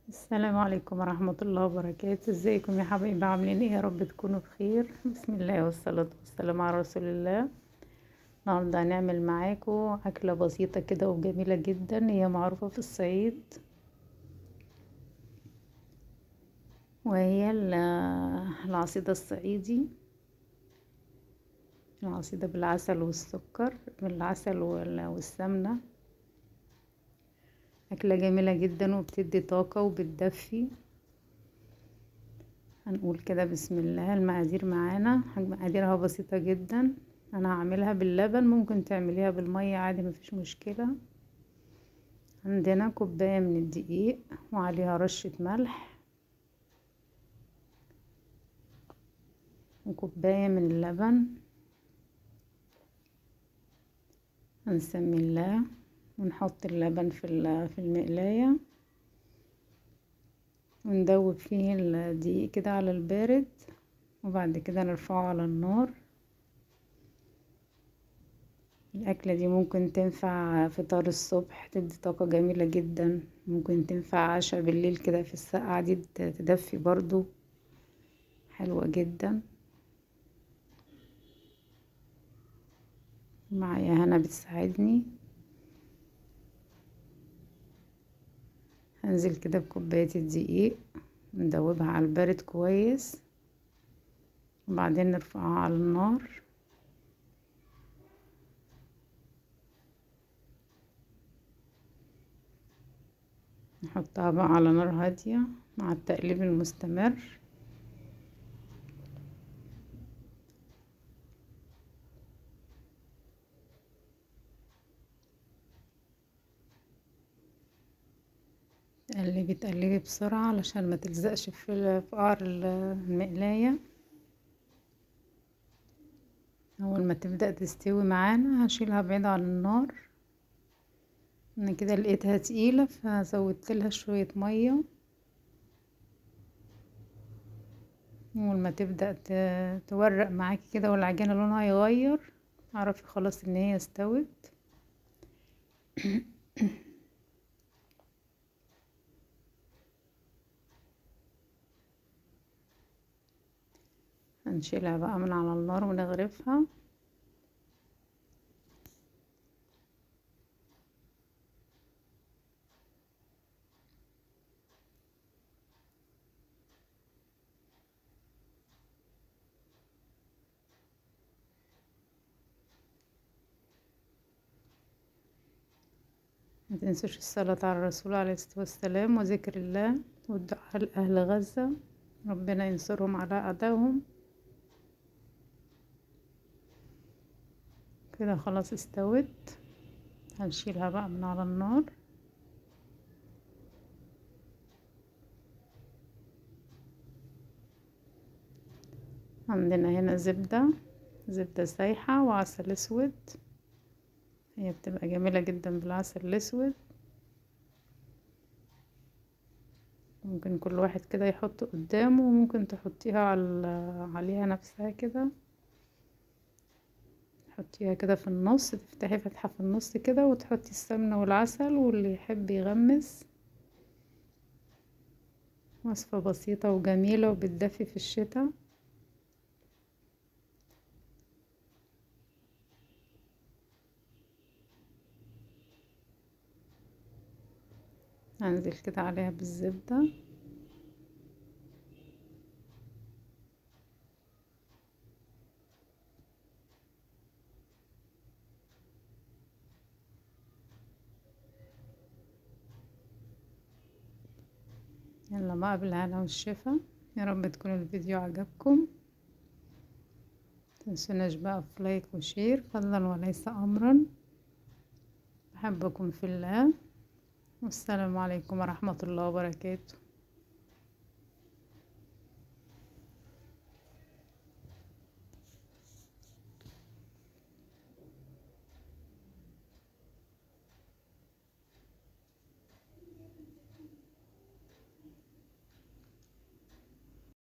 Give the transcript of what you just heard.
السلام عليكم ورحمة الله وبركاته. ازيكم يا حبايبي؟ عاملين ايه؟ يا رب تكونوا بخير. بسم الله والصلاة والسلام على رسول الله. النهارده هنعمل معاكم أكلة بسيطة كده وجميلة جدا، هي معروفة في الصعيد، وهي العصيدة الصعيدي. العصيدة بالعسل والسكر، بالعسل والسمنة. أكلة جميلة جدا وبتدي طاقة وبتدفي. هنقول كده بسم الله. المقادير معانا، مقاديرها بسيطة جدا. انا هعملها باللبن، ممكن تعمليها بالمية عادي، مفيش مشكلة. عندنا كوباية من الدقيق وعليها رشة ملح، وكوباية من اللبن. هنسمي الله ونحط اللبن في المقلاية، وندوب فيه الدقيق كده على البارد، وبعد كده نرفعه على النار. الأكلة دي ممكن تنفع فطار الصبح، تدي طاقة جميلة جدا. ممكن تنفع عشاء بالليل كده في الساقعة دي، تدفي برضو، حلوة جدا. معايا هنا بتساعدني. هنزل كده بكوباية الدقيق، ندوبها على البارد كويس، وبعدين نرفعها على النار. نحطها بقى على نار هادية مع التقليب المستمر. تقلبي تقلبي بسرعة علشان ما تلزقش في قعر المقلاية. اول ما تبدأ تستوي معانا هشيلها بعيد عن النار. انا كده لقيتها تقيلة فزودت لها شوية مية. اول ما تبدأ تورق معاكي كده والعجينة لونها يغير، اعرفي خلاص ان هي استوت. هنشيلها بقى من على النار ونغرفها. ما تنسوش الصلاة على الرسول عليه الصلاة والسلام وذكر الله والدعاء لأهل غزة، ربنا ينصرهم على أعدائهم. كده خلاص استوت. هنشيلها بقى من على النار. عندنا هنا زبدة سايحة وعسل اسود. هي بتبقى جميلة جدا بالعسل الاسود. ممكن كل واحد كده يحط قدامه، وممكن تحطيها عليها نفسها كده. تحطيها كده في النص، تفتحي فتحة في النص كده وتحطي السمنة والعسل، واللي يحب يغمس. وصفة بسيطة وجميلة وبتدفي في الشتاء. هنزل كده عليها بالزبدة. يلا بقى بالهنا والشفا. يا رب تكون الفيديو عجبكم. متنسوناش بقى في لايك وشير، فضلا وليس امرا. بحبكم في الله، والسلام عليكم ورحمة الله وبركاته.